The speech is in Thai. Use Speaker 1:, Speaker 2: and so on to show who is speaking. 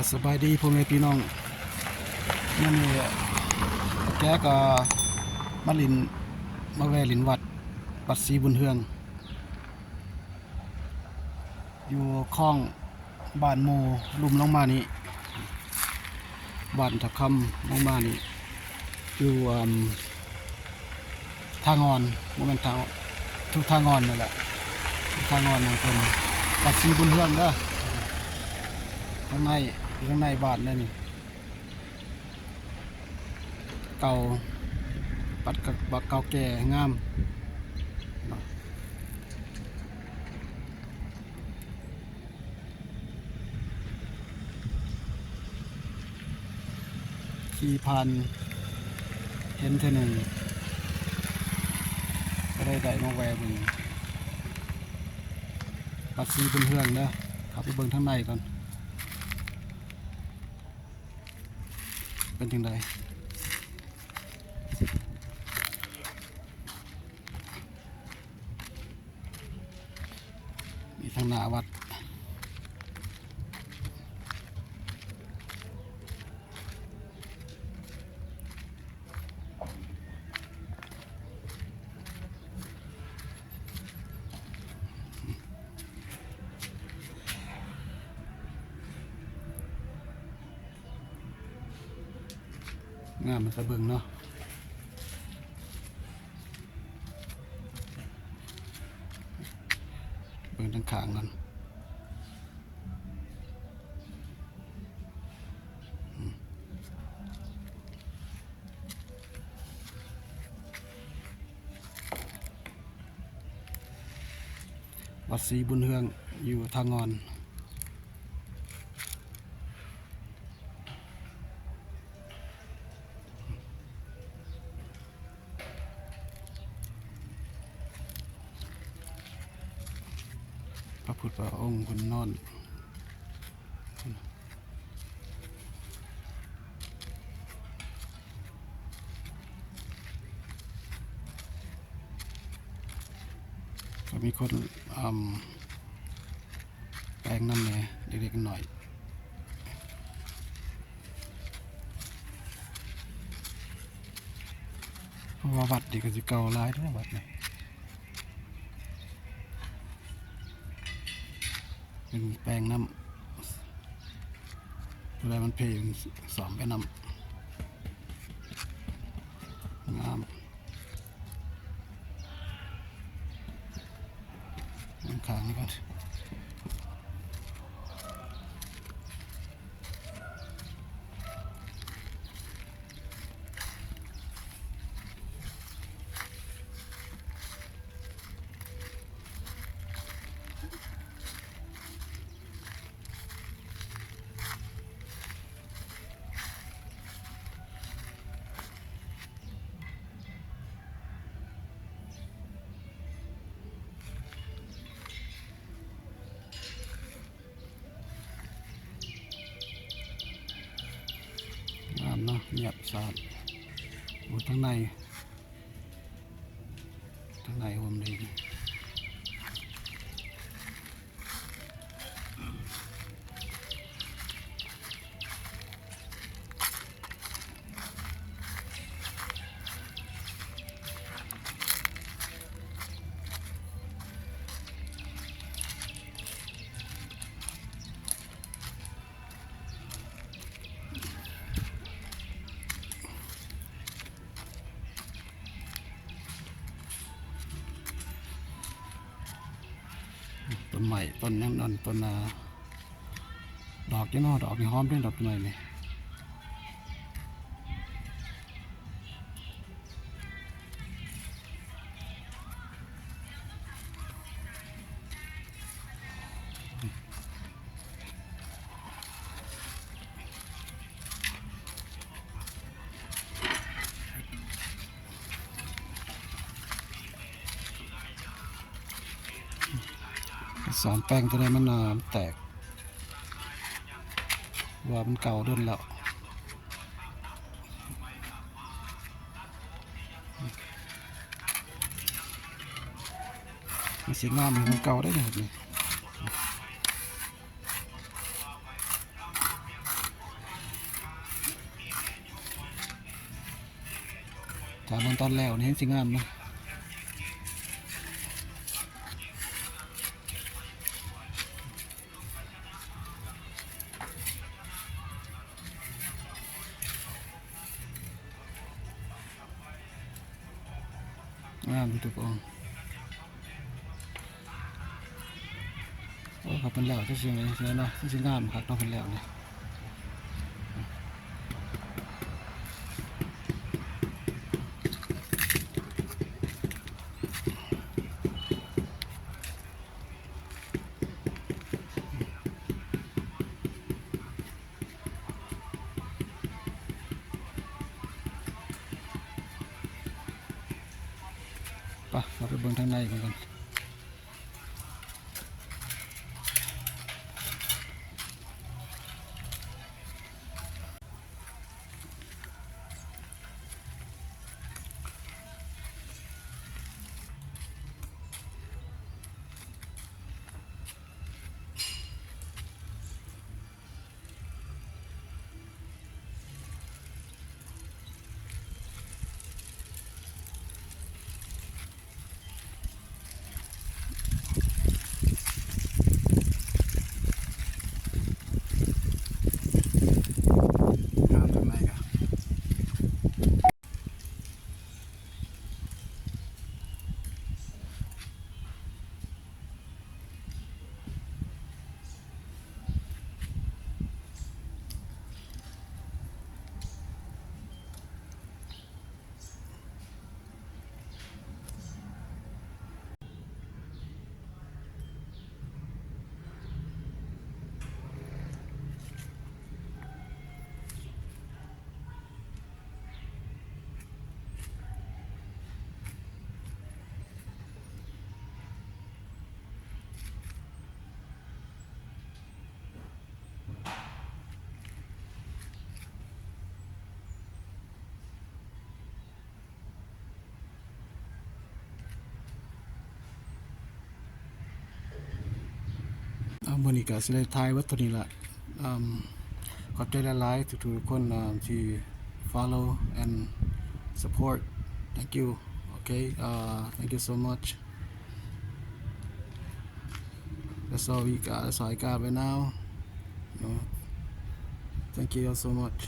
Speaker 1: สบายดีพ่อแม่พี่น้องนี่แกก็มาลินมาแวะลินวัดศรีบุญเฮืองอยู่คลองบ้านโมลุ่มลงมานี่บ้านทับคำลงมานี่อยู่ทางอนโมเมนต์ทางทุกทางอนนั่นแหละทางอนของคนวัดศรีบุญเฮืองเด้อข้างในบ้านนั่นนี่เก่าปัดกับบักเก่าแก่งามขี่ผ่านเห็นเท่านึงก็ได้มาแวะเบิ่งวัดศรีบุญเฮืองเด้อขับไปเบิ่งทางในก่อนเป็นจังไดมีทางหน้าวัดงามมันสะเบิงเนาะเบิ่งทางข้างกันวัดศรีบุญเฮืองอยู่ทางงอนพระพุทธองค์คุณนอนก็มีคนแปลงน้ำแหน่เล็กๆหน่อยเพราะว่าวัดดีก็จะเก่าหลายเด้อวัดนี่เป็นแปลงน้ำเวลามันเพลงสอมไปน้ำงามข้างนี้ก่อนเนาะเงียบสะอาดอยู่ข้างในผมดีต้นใหม่ต้นยังนอนต้นดอกยังนอดอกนี่หอมด้วยดอกใหม่นี่สารแป้งตัวนี้มันแตกว่ามันเก่าเดินแล้วมันสีงามเหมือนเก่าได้เลยนี่ ตอนนั้นตอนแล้วนี่สิงามนะงามทุกองโอ้ครับเป็นแล้วที่เชียงเลยเนาะที่สิงามครับต้องเป็นแล้วเนี่ยปะเราไปเบิ่งทางในกัน งามทางในกันบริการสิได้ทายวัตถุนี้ละขอบใจหลายๆทุกๆคนที่ follow and support thank you okay thank you so much that's all we got that's all I got right now thank you all so much